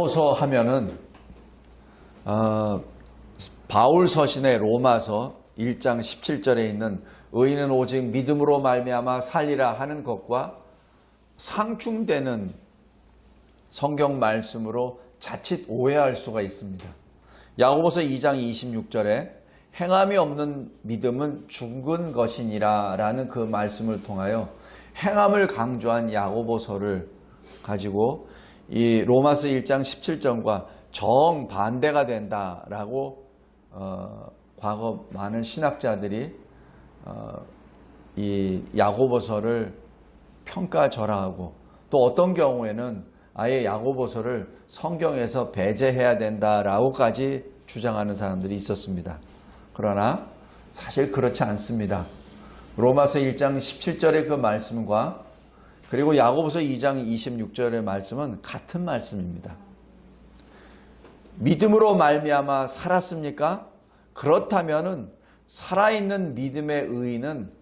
야고보서 하면은 바울 서신의 로마서 1장 17절에 있는 의인은 오직 믿음으로 말미암아 살리라 하는 것과 상충되는 성경 말씀으로 자칫 오해할 수가 있습니다. 야고보서 2장 26절에 행함이 없는 믿음은 죽은 것이니라 라는 그 말씀을 통하여 행함을 강조한 야고보서를 가지고 이 로마서 1장 17절과 정반대가 된다라고 과거 많은 신학자들이 이 야고보서를 평가절하하고 또 어떤 경우에는 아예 야고보서를 성경에서 배제해야 된다라고까지 주장하는 사람들이 있었습니다. 그러나 사실 그렇지 않습니다. 로마서 1장 17절의 그 말씀과 그리고 야고보서 2장 26절의 말씀은 같은 말씀입니다. 믿음으로 말미암아 살았습니까? 그렇다면은 살아있는 믿음의 의인은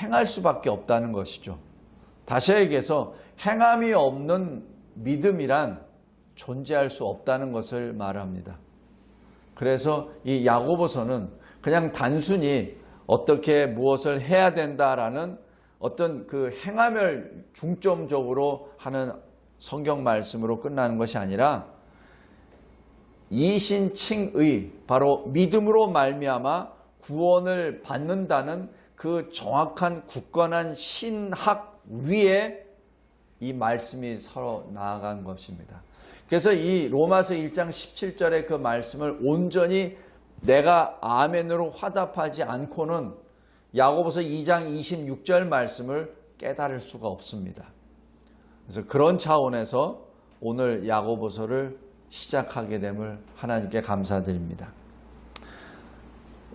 행할 수밖에 없다는 것이죠. 다시 얘기해서 행함이 없는 믿음이란 존재할 수 없다는 것을 말합니다. 그래서 이 야고보서는 그냥 단순히 어떻게 무엇을 해야 된다라는 어떤 그 행함을 중점적으로 하는 성경 말씀으로 끝나는 것이 아니라 이신칭의 바로 믿음으로 말미암아 구원을 받는다는 그 정확한 굳건한 신학 위에 이 말씀이 서로 나아간 것입니다. 그래서 이 로마서 1장 17절의 그 말씀을 온전히 내가 아멘으로 화답하지 않고는 야고보서 2장 26절 말씀을 깨달을 수가 없습니다. 그래서 그런 차원에서 오늘 야고보서를 시작하게 됨을 하나님께 감사드립니다.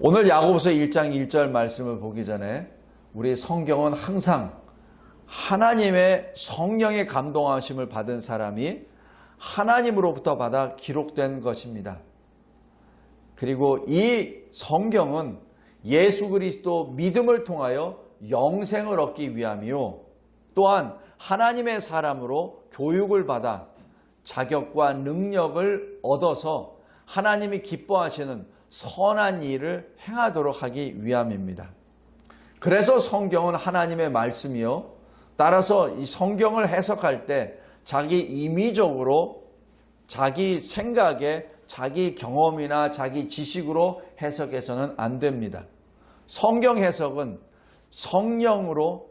오늘 야고보서 1장 1절 말씀을 보기 전에 우리 성경은 항상 하나님의 성령의 감동하심을 받은 사람이 하나님으로부터 받아 기록된 것입니다. 그리고 이 성경은 예수 그리스도 믿음을 통하여 영생을 얻기 위함이요 또한 하나님의 사람으로 교육을 받아 자격과 능력을 얻어서 하나님이 기뻐하시는 선한 일을 행하도록 하기 위함입니다. 그래서 성경은 하나님의 말씀이요 따라서 이 성경을 해석할 때 자기 임의적으로 자기 생각에 자기 경험이나 자기 지식으로 해석해서는 안 됩니다. 성경 해석은 성령으로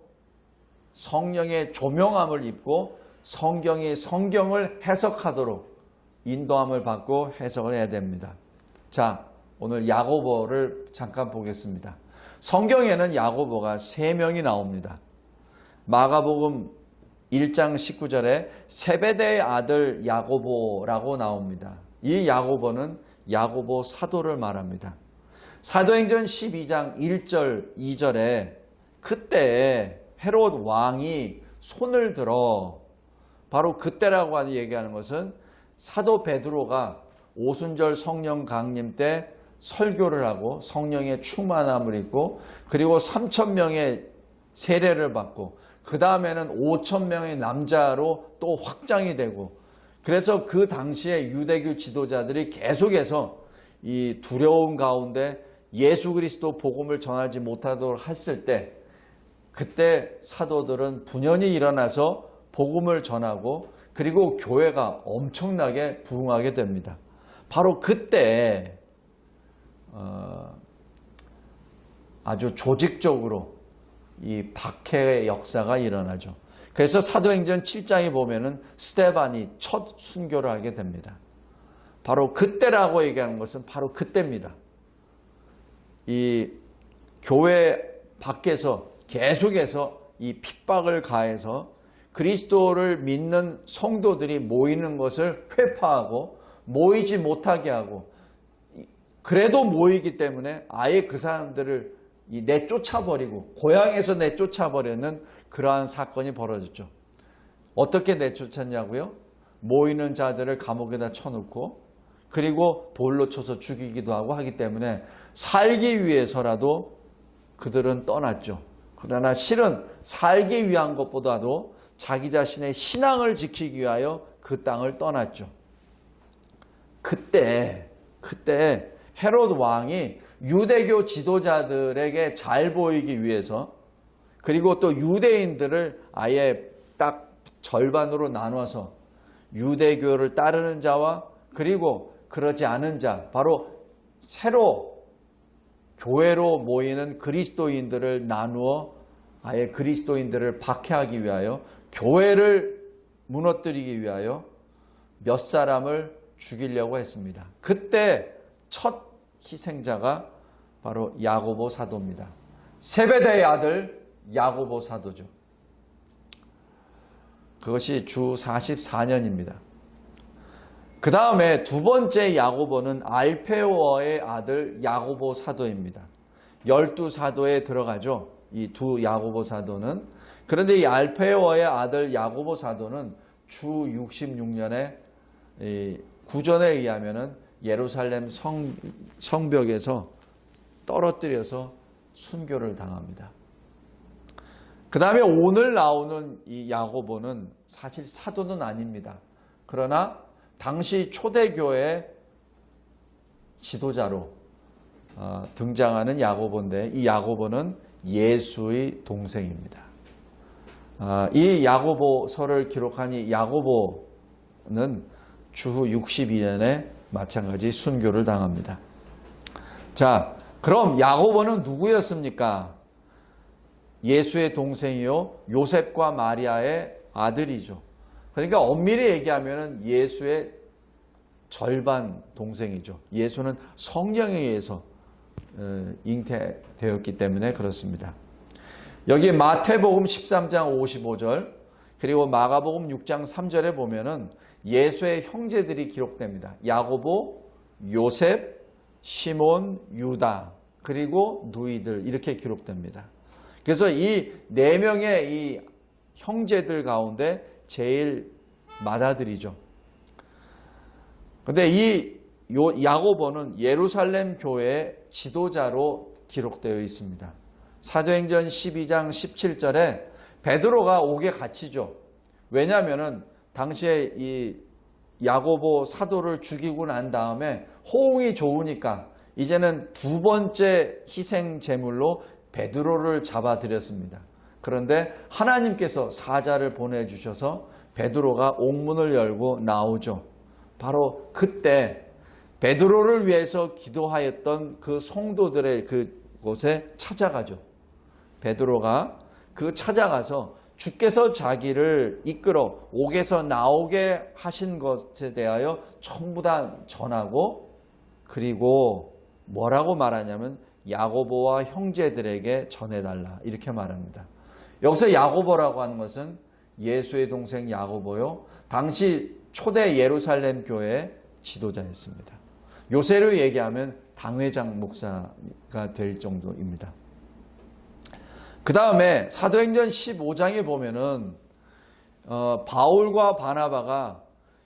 성령의 조명함을 입고 성경이 성경을 해석하도록 인도함을 받고 해석을 해야 됩니다. 자, 오늘 야고보를 잠깐 보겠습니다. 성경에는 야고보가 3명이 나옵니다. 마가복음 1장 19절에 세베대의 아들 야고보라고 나옵니다. 이 야고보는 야고보 사도를 말합니다. 사도행전 12장 1절 2절에 그때 헤롯 왕이 손을 들어 바로 그때라고 얘기하는 것은 사도 베드로가 오순절 성령 강림 때 설교를 하고 성령의 충만함을 입고 그리고 3,000명의 세례를 받고 그 다음에는 5,000명의 남자로 또 확장이 되고 그래서 그 당시에 유대교 지도자들이 계속해서 이 두려움 가운데 예수 그리스도 복음을 전하지 못하도록 했을 때 그때 사도들은 분연히 일어나서 복음을 전하고 그리고 교회가 엄청나게 부흥하게 됩니다. 바로 그때 아주 조직적으로 이 박해의 역사가 일어나죠. 그래서 사도행전 7장에 보면은 스데반이 첫 순교를 하게 됩니다. 바로 그때라고 얘기하는 것은 바로 그때입니다. 이 교회 밖에서 계속해서 이 핍박을 가해서 그리스도를 믿는 성도들이 모이는 것을 회파하고 모이지 못하게 하고 그래도 모이기 때문에 아예 그 사람들을 내쫓아버리고 고향에서 내쫓아버리는 그러한 사건이 벌어졌죠. 어떻게 내쫓았냐고요? 모이는 자들을 감옥에다 쳐놓고 그리고 돌로 쳐서 죽이기도 하고 하기 때문에 살기 위해서라도 그들은 떠났죠. 그러나 실은 살기 위한 것보다도 자기 자신의 신앙을 지키기 위하여 그 땅을 떠났죠. 그때 헤롯 왕이 유대교 지도자들에게 잘 보이기 위해서, 그리고 또 유대인들을 아예 딱 절반으로 나눠서 유대교를 따르는 자와 그리고 그러지 않은 자, 바로 새로 교회로 모이는 그리스도인들을 나누어 아예 그리스도인들을 박해하기 위하여, 교회를 무너뜨리기 위하여 몇 사람을 죽이려고 했습니다. 그때 첫 희생자가 바로 야고보 사도입니다. 세베대의 아들 야고보 사도죠. 그것이 주 44년입니다. 그 다음에 두 번째 야고보는 알페오의 아들 야고보 사도입니다. 12사도에 들어가죠. 이 두 야고보 사도는. 그런데 이 알페오의 아들 야고보 사도는 주 66년에 구전에 의하면은 예루살렘 성벽에서 떨어뜨려서 순교를 당합니다. 그 다음에 오늘 나오는 이 야고보는 사실 사도는 아닙니다. 그러나 당시 초대교회 지도자로 등장하는 야고보인데, 이 야고보는 예수의 동생입니다. 이 야고보서를 기록한 이 야고보는 주후 62년에 마찬가지 순교를 당합니다. 자, 그럼 야고보는 누구였습니까? 예수의 동생이요, 요셉과 마리아의 아들이죠. 그러니까 엄밀히 얘기하면 예수의 절반 동생이죠. 예수는 성령에 의해서 잉태되었기 때문에 그렇습니다. 여기 마태복음 13장 55절 그리고 마가복음 6장 3절에 보면은 예수의 형제들이 기록됩니다. 야고보, 요셉, 시몬, 유다, 그리고 누이들, 이렇게 기록됩니다. 그래서 이 네 명의 이 형제들 가운데 제일 맏아들이죠. 근데 이 야고보는 예루살렘 교회의 지도자로 기록되어 있습니다. 사도행전 12장 17절에 베드로가 옥에 갇히죠. 왜냐하면은 당시에 이 야고보 사도를 죽이고 난 다음에 호응이 좋으니까 이제는 두 번째 희생 제물로 베드로를 잡아들였습니다. 그런데 하나님께서 사자를 보내주셔서 베드로가 옥문을 열고 나오죠. 바로 그때 베드로를 위해서 기도하였던 그 성도들의 그곳에 찾아가죠. 베드로가 찾아가서 주께서 자기를 이끌어 옥에서 나오게 하신 것에 대하여 전부 다 전하고, 그리고 뭐라고 말하냐면 야고보와 형제들에게 전해달라, 이렇게 말합니다. 여기서 야고보라고 하는 것은 예수의 동생 야고보요, 당시 초대 예루살렘 교회의 지도자였습니다. 요새로 얘기하면 당회장 목사가 될 정도입니다. 그 다음에 사도행전 15장에 보면은 바울과 바나바가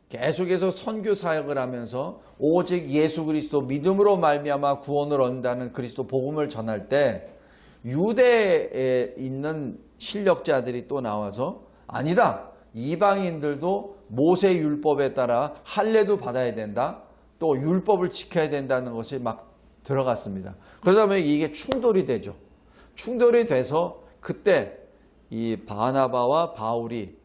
계속해서 선교 사역을 하면서 오직 예수 그리스도 믿음으로 말미암아 구원을 얻는다는 그리스도 복음을 전할 때 유대에 있는 실력자들이 또 나와서 아니다, 이방인들도 모세 율법에 따라 할례도 받아야 된다, 또 율법을 지켜야 된다는 것이 막 들어갔습니다. 그러다 보면 이게 충돌이 되죠. 충돌이 돼서 그때 이 바나바와 바울이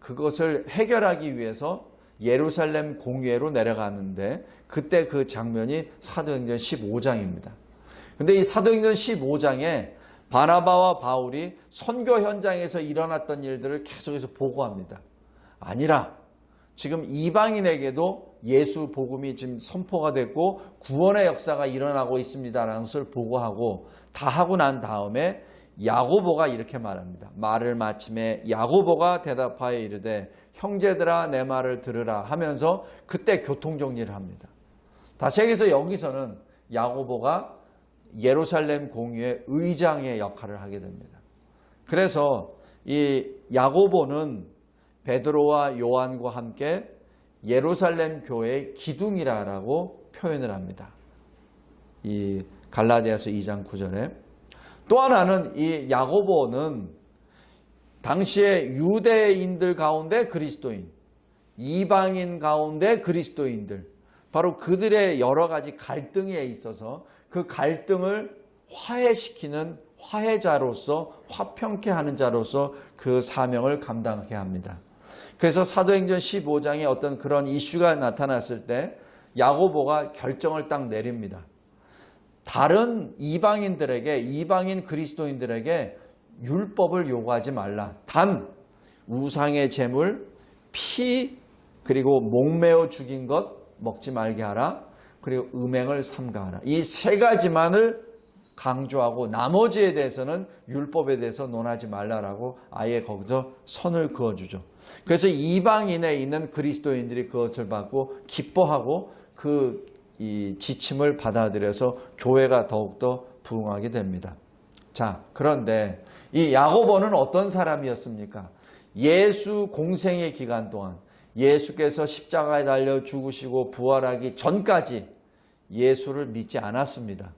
그것을 해결하기 위해서 예루살렘 공회로 내려가는데, 그때 그 장면이 사도행전 15장입니다. 근데 이 사도행전 15장에 바나바와 바울이 선교 현장에서 일어났던 일들을 계속해서 보고합니다. 아니라 지금 이방인에게도 예수 복음이 지금 선포가 됐고 구원의 역사가 일어나고 있습니다라는 것을 보고하고, 다 하고 난 다음에 야고보가 이렇게 말합니다. 말을 마침에 야고보가 대답하여 이르되 형제들아 내 말을 들으라 하면서 그때 교통정리를 합니다. 다시 얘기해서 여기서는 야고보가 예루살렘 공의회 의장의 역할을 하게 됩니다. 그래서 이 야고보는 베드로와 요한과 함께 예루살렘 교회의 기둥이라고 표현을 합니다. 이 갈라디아서 2장 9절에. 또 하나는 이 야고보는 당시에 유대인들 가운데 그리스도인, 이방인 가운데 그리스도인들, 바로 그들의 여러 가지 갈등에 있어서 그 갈등을 화해시키는 화해자로서, 화평케 하는 자로서 그 사명을 감당하게 합니다. 그래서 사도행전 15장에 어떤 그런 이슈가 나타났을 때 야고보가 결정을 딱 내립니다. 다른 이방인들에게, 이방인 그리스도인들에게 율법을 요구하지 말라. 단 우상의 제물, 피, 그리고 목매어 죽인 것 먹지 말게 하라. 그리고 음행을 삼가하라. 이 세 가지만을 강조하고 나머지에 대해서는 율법에 대해서 논하지 말라라고 아예 거기서 선을 그어주죠. 그래서 이방인에 있는 그리스도인들이 그것을 받고 기뻐하고 이 지침을 받아들여서 교회가 더욱더 부흥하게 됩니다. 자, 그런데 이 야고보는 어떤 사람이었습니까? 예수 공생의 기간 동안 예수께서 십자가에 달려 죽으시고 부활하기 전까지 예수를 믿지 않았습니다.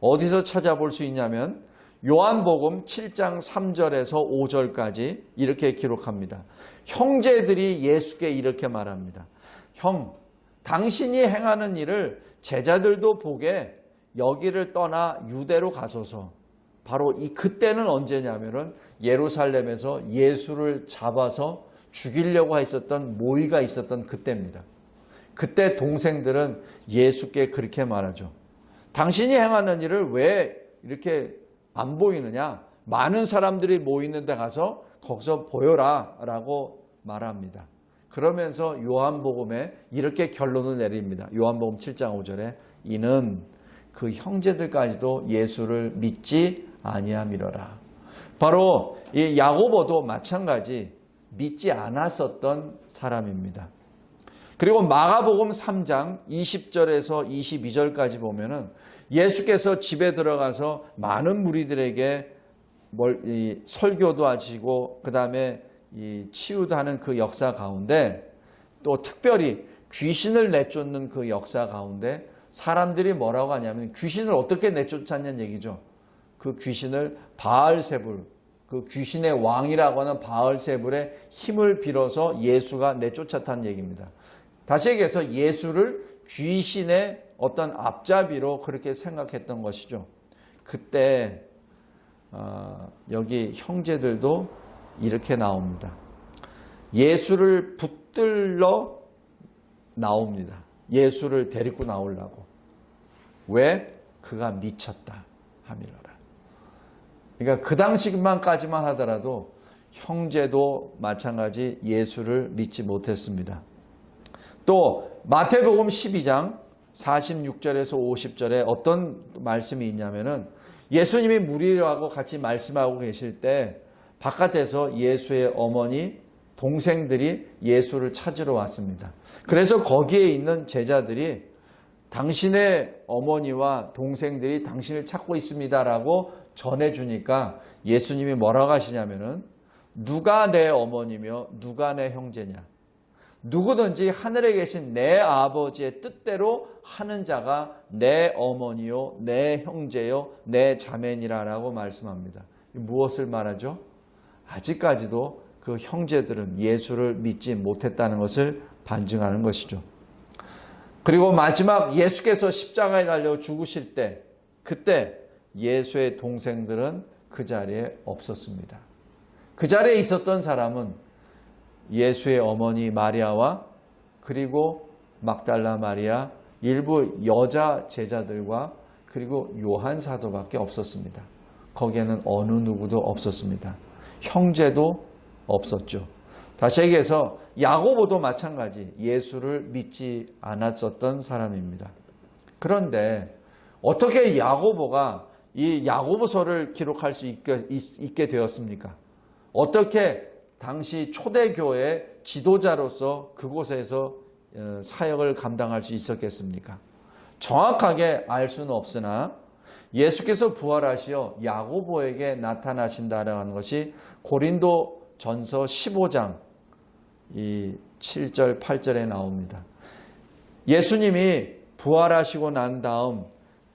어디서 찾아볼 수 있냐면 요한복음 7장 3절에서 5절까지 이렇게 기록합니다. 형제들이 예수께 이렇게 말합니다. 형, 당신이 행하는 일을 제자들도 보게 여기를 떠나 유대로 가소서. 바로 그때는 언제냐면은 예루살렘에서 예수를 잡아서 죽이려고 했었던 모의가 있었던 그때입니다. 그때 동생들은 예수께 그렇게 말하죠. 당신이 행하는 일을 왜 이렇게 안 보이느냐? 많은 사람들이 모이는 데 가서 거기서 보여라 라고 말합니다. 그러면서 요한복음에 이렇게 결론을 내립니다. 요한복음 7장 5절에 이는 그 형제들까지도 예수를 믿지 아니함이로라. 바로 이 야고보도 마찬가지 믿지 않았었던 사람입니다. 그리고 마가복음 3장 20절에서 22절까지 보면은 예수께서 집에 들어가서 많은 무리들에게 설교도 하시고 그 다음에 치유도 하는 그 역사 가운데 또 특별히 귀신을 내쫓는 그 역사 가운데 사람들이 뭐라고 하냐면 귀신을 어떻게 내쫓았냐는 얘기죠. 그 귀신을 바알세불, 그 귀신의 왕이라고 하는 바알세불의 힘을 빌어서 예수가 내쫓았다는 얘기입니다. 다시 얘기해서 예수를 귀신의 어떤 앞잡이로 그렇게 생각했던 것이죠. 그때 여기 형제들도 이렇게 나옵니다. 예수를 붙들러 나옵니다. 예수를 데리고 나오려고. 왜? 그가 미쳤다 함이로라. 그러니까 그 당시만까지만 하더라도 형제도 마찬가지 예수를 믿지 못했습니다. 또 마태복음 12장 46절에서 50절에 어떤 말씀이 있냐면은 예수님이 무리하고 같이 말씀하고 계실 때 바깥에서 예수의 어머니, 동생들이 예수를 찾으러 왔습니다. 그래서 거기에 있는 제자들이 당신의 어머니와 동생들이 당신을 찾고 있습니다라고 전해주니까 예수님이 뭐라고 하시냐면은 누가 내 어머니며 누가 내 형제냐. 누구든지 하늘에 계신 내 아버지의 뜻대로 하는 자가 내 어머니요, 내 형제요, 내 자매니라라고 말씀합니다. 무엇을 말하죠? 아직까지도 그 형제들은 예수를 믿지 못했다는 것을 반증하는 것이죠. 그리고 마지막 예수께서 십자가에 달려 죽으실 때 그때 예수의 동생들은 그 자리에 없었습니다. 그 자리에 있었던 사람은 예수의 어머니 마리아와 그리고 막달라 마리아, 일부 여자 제자들과 그리고 요한 사도밖에 없었습니다. 거기에는 어느 누구도 없었습니다. 형제도 없었죠. 다시 얘기해서 야고보도 마찬가지 예수를 믿지 않았었던 사람입니다. 그런데 어떻게 야고보가 이 야고보서를 기록할 수 있게 되었습니까? 어떻게 당시 초대교회 지도자로서 그곳에서 사역을 감당할 수 있었겠습니까? 정확하게 알 수는 없으나 예수께서 부활하시어 야고보에게 나타나신다라는 것이 고린도 전서 15장 이 7절 8절에 나옵니다. 예수님이 부활하시고 난 다음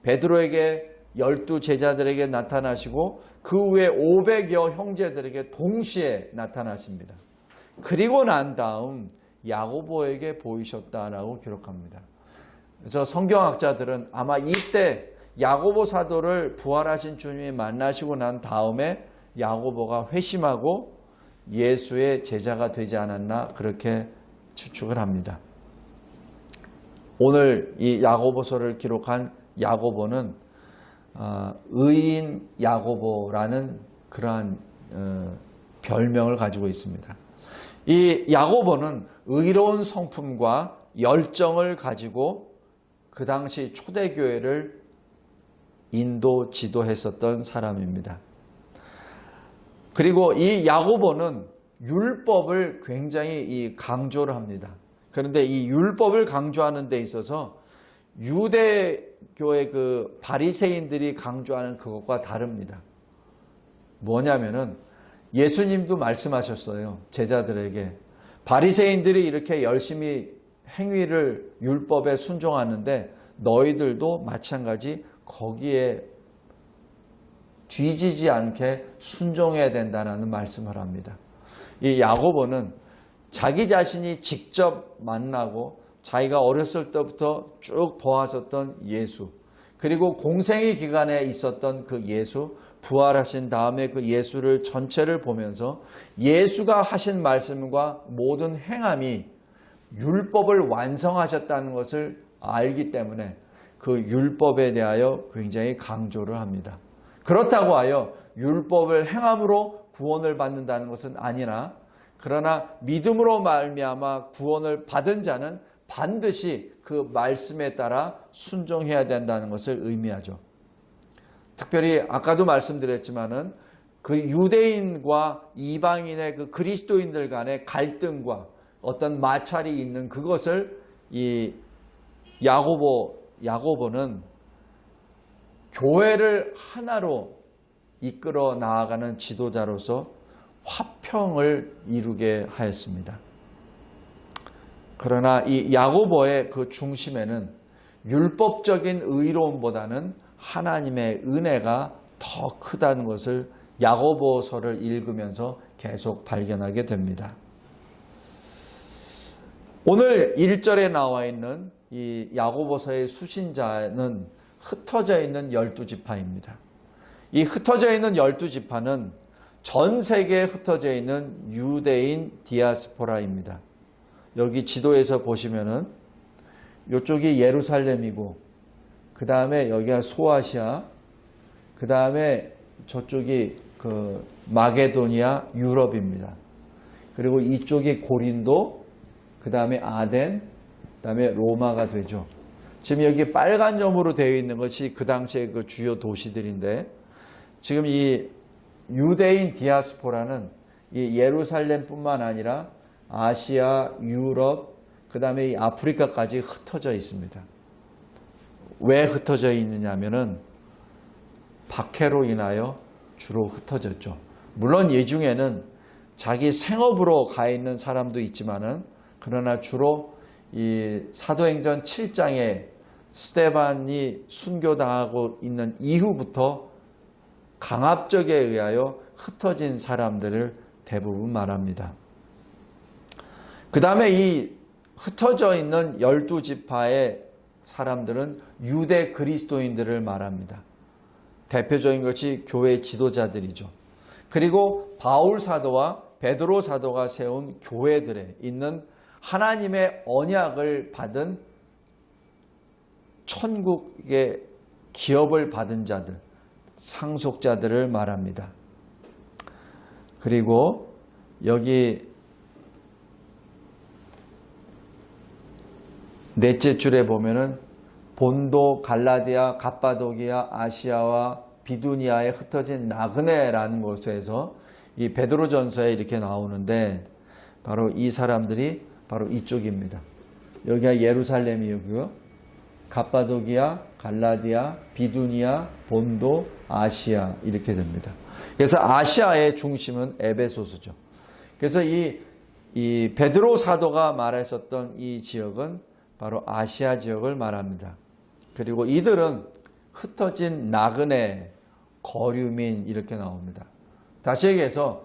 베드로에게 12 제자들에게 나타나시고 그 후에 500여 형제들에게 동시에 나타나십니다. 그리고 난 다음 야고보에게 보이셨다라고 기록합니다. 그래서 성경학자들은 아마 이때 야고보 사도를 부활하신 주님이 만나시고 난 다음에 야고보가 회심하고 예수의 제자가 되지 않았나 그렇게 추측을 합니다. 오늘 이 야고보서를 기록한 야고보는 의인 야고보라는 그러한 별명을 가지고 있습니다. 이 야고보는 의로운 성품과 열정을 가지고 그 당시 초대교회를 지도했었던 사람입니다. 그리고 이 야고보는 율법을 굉장히 강조를 합니다. 그런데 이 율법을 강조하는 데 있어서 유대교의 그 바리새인들이 강조하는 그것과 다릅니다. 뭐냐면은 예수님도 말씀하셨어요. 제자들에게. 바리새인들이 이렇게 열심히 행위를 율법에 순종하는데 너희들도 마찬가지 거기에 뒤지지 않게 순종해야 된다는 말씀을 합니다. 이 야고보는 자기 자신이 직접 만나고 자기가 어렸을 때부터 쭉 보았었던 예수, 그리고 공생의 기간에 있었던 그 예수, 부활하신 다음에 그 예수를 전체를 보면서 예수가 하신 말씀과 모든 행함이 율법을 완성하셨다는 것을 알기 때문에 그 율법에 대하여 굉장히 강조를 합니다. 그렇다고 하여 율법을 행함으로 구원을 받는다는 것은 아니나, 그러나 믿음으로 말미암아 구원을 받은 자는 반드시 그 말씀에 따라 순종해야 된다는 것을 의미하죠. 특별히 아까도 말씀드렸지만은 그 유대인과 이방인의 그 그리스도인들 간의 갈등과 어떤 마찰이 있는 그것을 이 야고보는 교회를 하나로 이끌어 나아가는 지도자로서 화평을 이루게 하였습니다. 그러나 이 야고보의 그 중심에는 율법적인 의로움보다는 하나님의 은혜가 더 크다는 것을 야고보서를 읽으면서 계속 발견하게 됩니다. 오늘 1절에 나와 있는 이 야고보서의 수신자는 흩어져 있는 12지파입니다. 이 흩어져 있는 12지파는 전 세계에 흩어져 있는 유대인 디아스포라입니다. 여기 지도에서 보시면은 이쪽이 예루살렘이고, 그 다음에 여기가 소아시아, 그 다음에 저쪽이 그 마게도니아 유럽입니다. 그리고 이쪽이 고린도, 그 다음에 아덴, 그 다음에 로마가 되죠. 지금 여기 빨간 점으로 되어 있는 것이 그 당시의 그 주요 도시들인데, 지금 이 유대인 디아스포라는 이 예루살렘뿐만 아니라 아시아, 유럽, 그 다음에 이 아프리카까지 흩어져 있습니다. 왜 흩어져 있느냐면은 박해로 인하여 주로 흩어졌죠. 물론 이 중에는 자기 생업으로 가 있는 사람도 있지만은, 그러나 주로 이 사도행전 7장에 스데반이 순교당하고 있는 이후부터 강압적에 의하여 흩어진 사람들을 대부분 말합니다. 그 다음에 이 흩어져 있는 12지파의 사람들은 유대 그리스도인들을 말합니다. 대표적인 것이 교회 지도자들이죠. 그리고 바울 사도와 베드로 사도가 세운 교회들에 있는 하나님의 언약을 받은 천국의 기업을 받은 자들, 상속자들을 말합니다. 그리고 여기 넷째 줄에 보면은 본도, 갈라디아, 갑바도기아, 아시아와 비두니아에 흩어진 나그네라는 곳에서 이 베드로전서에 이렇게 나오는데, 바로 이 사람들이 바로 이쪽입니다. 여기가 예루살렘이고요. 갑바도기아, 갈라디아, 비두니아, 본도, 아시아 이렇게 됩니다. 그래서 아시아의 중심은 에베소서죠. 그래서 이 베드로 사도가 말했었던 이 지역은 바로 아시아 지역을 말합니다. 그리고 이들은 흩어진 나그네, 거류민 이렇게 나옵니다. 다시 얘기해서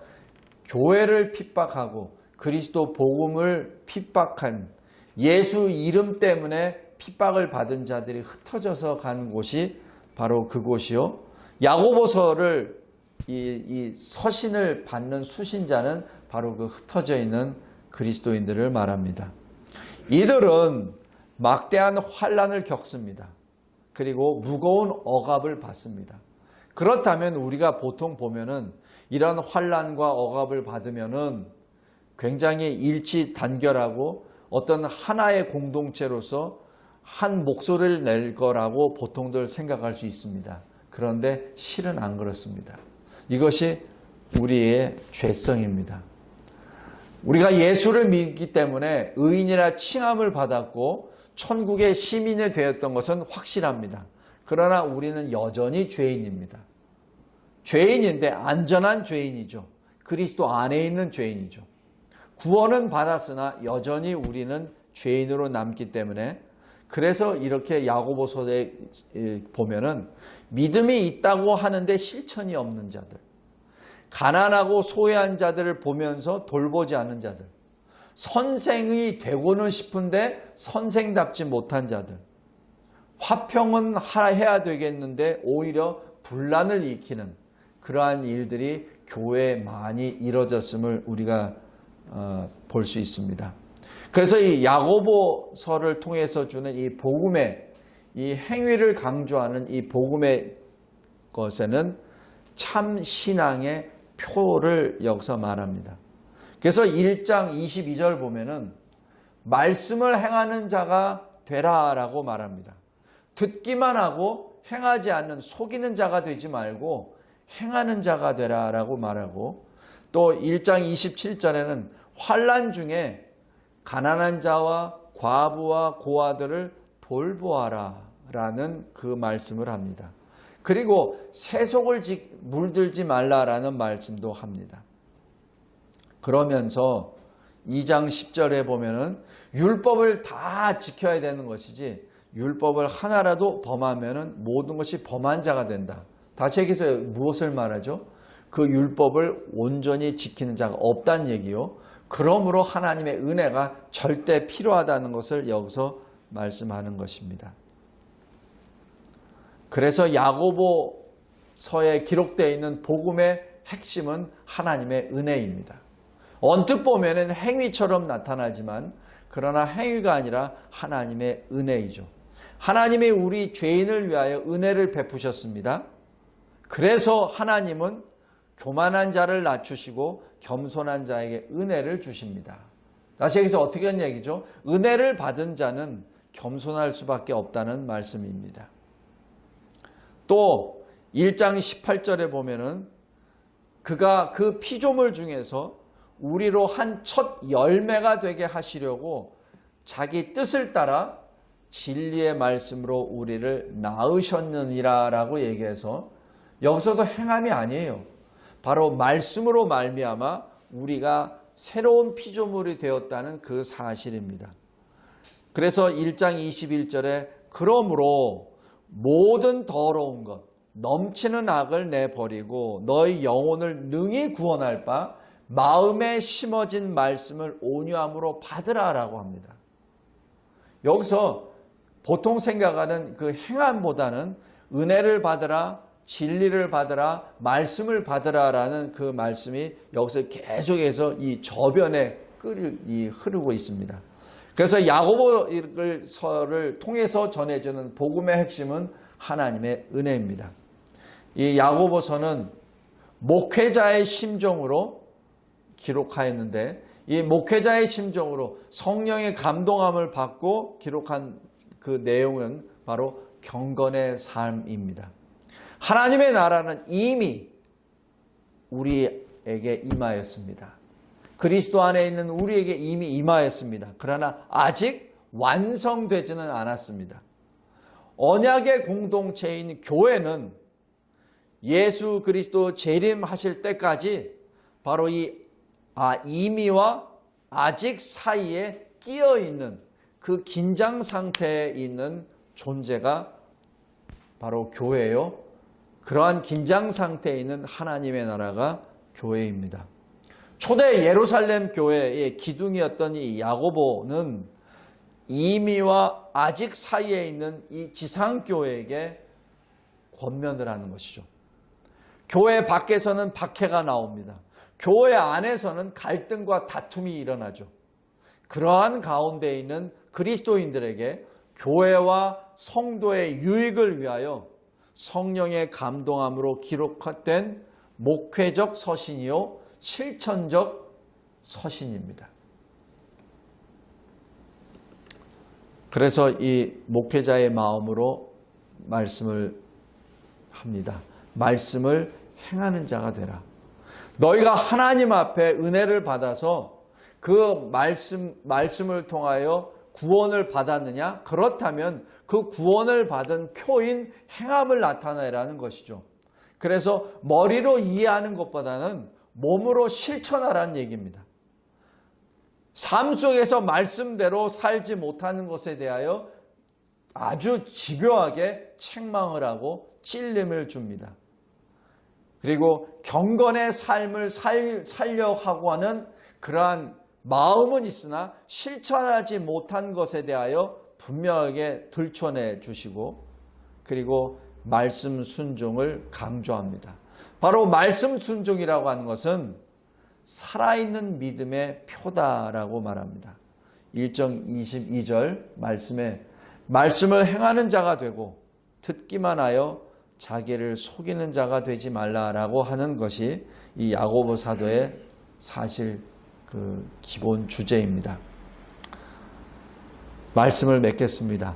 교회를 핍박하고 그리스도 복음을 핍박한, 예수 이름 때문에 핍박을 받은 자들이 흩어져서 간 곳이 바로 그곳이요. 야고보서를 이 서신을 받는 수신자는 바로 그 흩어져 있는 그리스도인들을 말합니다. 이들은 막대한 환난을 겪습니다. 그리고 무거운 억압을 받습니다. 그렇다면 우리가 보통 보면은 이런 환난과 억압을 받으면은 굉장히 일치단결하고 어떤 하나의 공동체로서 한 목소리를 낼 거라고 보통들 생각할 수 있습니다. 그런데 실은 안 그렇습니다. 이것이 우리의 죄성입니다. 우리가 예수를 믿기 때문에 의인이라 칭함을 받았고 천국의 시민이 되었던 것은 확실합니다. 그러나 우리는 여전히 죄인입니다. 죄인인데 안전한 죄인이죠. 그리스도 안에 있는 죄인이죠. 구원은 받았으나 여전히 우리는 죄인으로 남기 때문에 그래서 이렇게 야고보서에 보면은 믿음이 있다고 하는데 실천이 없는 자들, 가난하고 소외한 자들을 보면서 돌보지 않는 자들, 선생이 되고는 싶은데 선생답지 못한 자들, 화평은 해야 되겠는데 오히려 분란을 일으키는 그러한 일들이 교회에 많이 이루어졌음을 우리가 볼 수 있습니다. 그래서 이 야고보서를 통해서 주는 이 복음의 이 행위를 강조하는 이 복음의 것에는 참 신앙의 표를 여기서 말합니다. 그래서 1장 22절 보면은 말씀을 행하는 자가 되라라고 말합니다. 듣기만 하고 행하지 않는 속이는 자가 되지 말고 행하는 자가 되라라고 말하고 또 1장 27절에는 환난 중에 가난한 자와 과부와 고아들을 돌보아라 라는 그 말씀을 합니다. 그리고 세속을 물들지 말라라는 말씀도 합니다. 그러면서 2장 10절에 보면은 율법을 다 지켜야 되는 것이지 율법을 하나라도 범하면은 모든 것이 범한 자가 된다. 다시 얘기해서 무엇을 말하죠? 그 율법을 온전히 지키는 자가 없다는 얘기요. 그러므로 하나님의 은혜가 절대 필요하다는 것을 여기서 말씀하는 것입니다. 그래서 야고보서에 기록되어 있는 복음의 핵심은 하나님의 은혜입니다. 언뜻 보면 행위처럼 나타나지만 그러나 행위가 아니라 하나님의 은혜이죠. 하나님이 우리 죄인을 위하여 은혜를 베푸셨습니다. 그래서 하나님은 교만한 자를 낮추시고 겸손한 자에게 은혜를 주십니다. 다시 여기서 어떻게 하는 얘기죠? 은혜를 받은 자는 겸손할 수밖에 없다는 말씀입니다. 또 1장 18절에 보면은 그가 그 피조물 중에서 우리로 한 첫 열매가 되게 하시려고 자기 뜻을 따라 진리의 말씀으로 우리를 낳으셨느니라 라고 얘기해서 여기서도 행함이 아니에요. 바로 말씀으로 말미암아 우리가 새로운 피조물이 되었다는 그 사실입니다. 그래서 1장 21절에 그러므로 모든 더러운 것, 넘치는 악을 내버리고 너희 영혼을 능히 구원할 바 마음에 심어진 말씀을 온유함으로 받으라라고 합니다. 여기서 보통 생각하는 그 행함보다는 은혜를 받으라, 진리를 받으라, 말씀을 받으라라는 그 말씀이 여기서 계속해서 이 저변에 흐르고 있습니다. 그래서 야고보서를 통해서 전해주는 복음의 핵심은 하나님의 은혜입니다. 이 야고보서는 목회자의 심정으로 기록하였는데 이 목회자의 심정으로 성령의 감동함을 받고 기록한 그 내용은 바로 경건의 삶입니다. 하나님의 나라는 이미 우리에게 임하였습니다. 그리스도 안에 있는 우리에게 이미 임하였습니다. 그러나 아직 완성되지는 않았습니다. 언약의 공동체인 교회는 예수 그리스도 재림하실 때까지 바로 이미와 아직 사이에 끼어 있는 그 긴장 상태에 있는 존재가 바로 교회요. 그러한 긴장 상태에 있는 하나님의 나라가 교회입니다. 초대 예루살렘 교회의 기둥이었던 이 야고보는 이미와 아직 사이에 있는 이 지상교회에게 권면을 하는 것이죠. 교회 밖에서는 박해가 나옵니다. 교회 안에서는 갈등과 다툼이 일어나죠. 그러한 가운데 있는 그리스도인들에게 교회와 성도의 유익을 위하여 성령의 감동함으로 기록된 목회적 서신이요 실천적 서신입니다. 그래서 이 목회자의 마음으로 말씀을 합니다. 말씀을 행하는 자가 되라. 너희가 하나님 앞에 은혜를 받아서 그 말씀을 통하여 구원을 받았느냐? 그렇다면 그 구원을 받은 표인 행함을 나타내라는 것이죠. 그래서 머리로 이해하는 것보다는 몸으로 실천하라는 얘기입니다. 삶 속에서 말씀대로 살지 못하는 것에 대하여 아주 집요하게 책망을 하고 찔림을 줍니다. 그리고 경건의 삶을 살려 하고 하는 그러한 마음은 있으나 실천하지 못한 것에 대하여 분명하게 들춰내 주시고 그리고 말씀 순종을 강조합니다. 바로 말씀 순종이라고 하는 것은 살아있는 믿음의 표다라고 말합니다. 1장 22절 말씀에 말씀을 행하는 자가 되고 듣기만 하여 자기를 속이는 자가 되지 말라라고 하는 것이 이 야고보 사도의 사실 그 기본 주제입니다. 말씀을 맺겠습니다.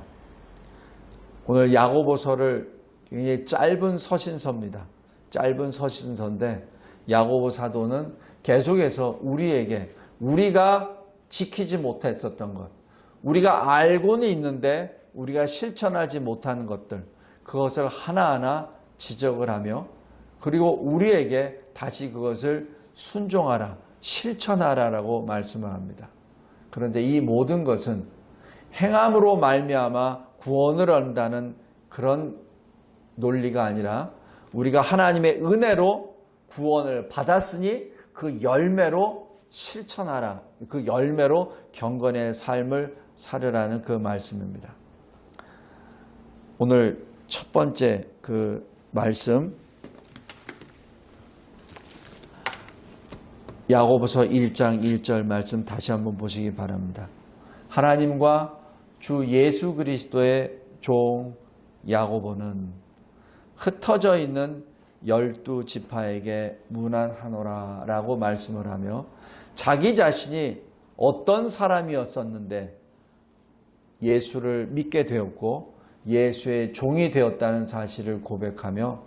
오늘 야고보서를 굉장히 짧은 서신서입니다. 짧은 서신서인데 야고보 사도는 계속해서 우리에게 우리가 지키지 못했었던 것, 우리가 알고는 있는데 우리가 실천하지 못하는 것들, 그것을 하나하나 지적을 하며 그리고 우리에게 다시 그것을 순종하라, 실천하라라고 말씀을 합니다. 그런데 이 모든 것은 행함으로 말미암아 구원을 얻는다는 그런 논리가 아니라 우리가 하나님의 은혜로 구원을 받았으니 그 열매로 실천하라, 그 열매로 경건의 삶을 살으라는 그 말씀입니다. 오늘 첫 번째 그 말씀 야고보서 1장 1절 말씀 다시 한번 보시기 바랍니다. 하나님과 주 예수 그리스도의 종 야고보는 흩어져 있는 12지파에게 문안하노라 라고 말씀을 하며 자기 자신이 어떤 사람이었었는데 예수를 믿게 되었고 예수의 종이 되었다는 사실을 고백하며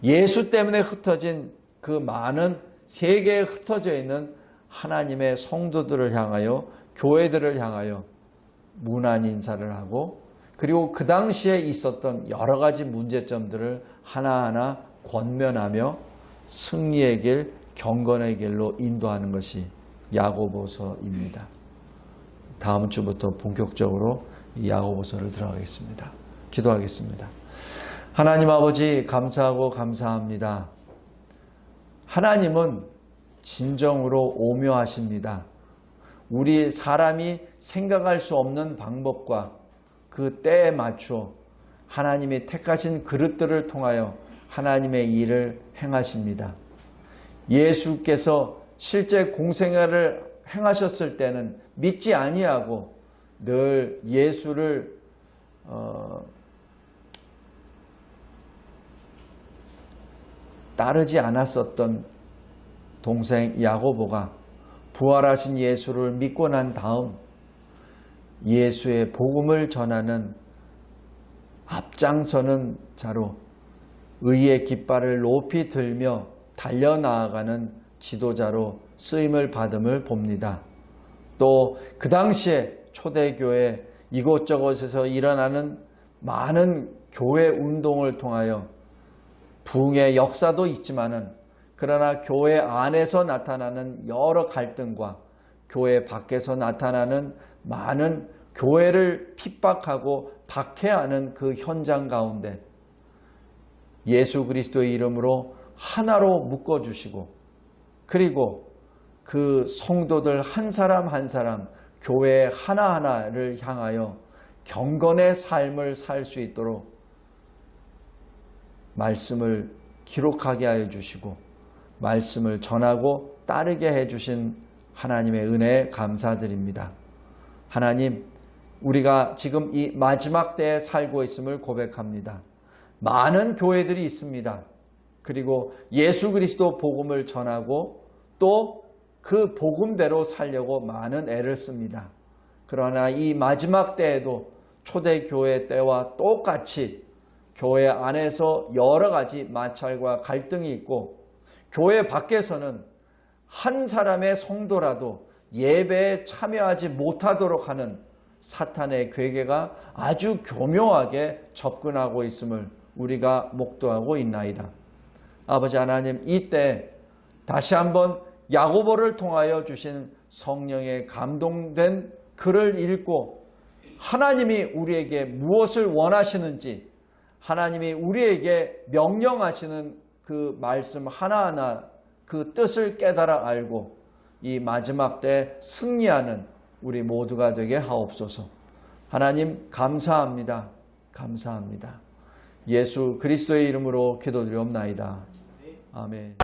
예수 때문에 흩어진 그 많은 세계에 흩어져 있는 하나님의 성도들을 향하여 교회들을 향하여 문안 인사를 하고 그리고 그 당시에 있었던 여러 가지 문제점들을 하나하나 권면하며 승리의 길, 경건의 길로 인도하는 것이 야고보서입니다. 다음 주부터 본격적으로 이 야고보서를 들어가겠습니다. 기도하겠습니다. 하나님 아버지 감사하고 감사합니다. 하나님은 진정으로 오묘하십니다. 우리 사람이 생각할 수 없는 방법과 그 때에 맞춰 하나님이 택하신 그릇들을 통하여 하나님의 일을 행하십니다. 예수께서 실제 공생애를 행하셨을 때는 믿지 아니하고 늘 예수를 따르지 않았었던 동생 야고보가 부활하신 예수를 믿고 난 다음 예수의 복음을 전하는 앞장서는 자로 의의 깃발을 높이 들며 달려나아가는 지도자로 쓰임을 받음을 봅니다. 또 그 당시에 초대교회 이곳저곳에서 일어나는 많은 교회 운동을 통하여 부흥의 역사도 있지만은 그러나 교회 안에서 나타나는 여러 갈등과 교회 밖에서 나타나는 많은 교회를 핍박하고 박해하는 그 현장 가운데 예수 그리스도의 이름으로 하나로 묶어주시고 그리고 그 성도들 한 사람 한 사람 교회 하나하나를 향하여 경건의 삶을 살 수 있도록 말씀을 기록하게 하여 주시고 말씀을 전하고 따르게 해주신 하나님의 은혜에 감사드립니다. 하나님, 우리가 지금 이 마지막 때에 살고 있음을 고백합니다. 많은 교회들이 있습니다. 그리고 예수 그리스도 복음을 전하고 또 그 복음대로 살려고 많은 애를 씁니다. 그러나 이 마지막 때에도 초대교회 때와 똑같이 교회 안에서 여러 가지 마찰과 갈등이 있고 교회 밖에서는 한 사람의 성도라도 예배에 참여하지 못하도록 하는 사탄의 괴계가 아주 교묘하게 접근하고 있음을 우리가 목도하고 있나이다. 아버지 하나님, 이때 다시 한번 야고보를 통하여 주신 성령의 감동된 글을 읽고 하나님이 우리에게 무엇을 원하시는지, 하나님이 우리에게 명령하시는 그 말씀 하나하나 그 뜻을 깨달아 알고 이 마지막 때 승리하는 우리 모두가 되게 하옵소서. 하나님 감사합니다. 감사합니다. 예수 그리스도의 이름으로 기도드리옵나이다. 아멘.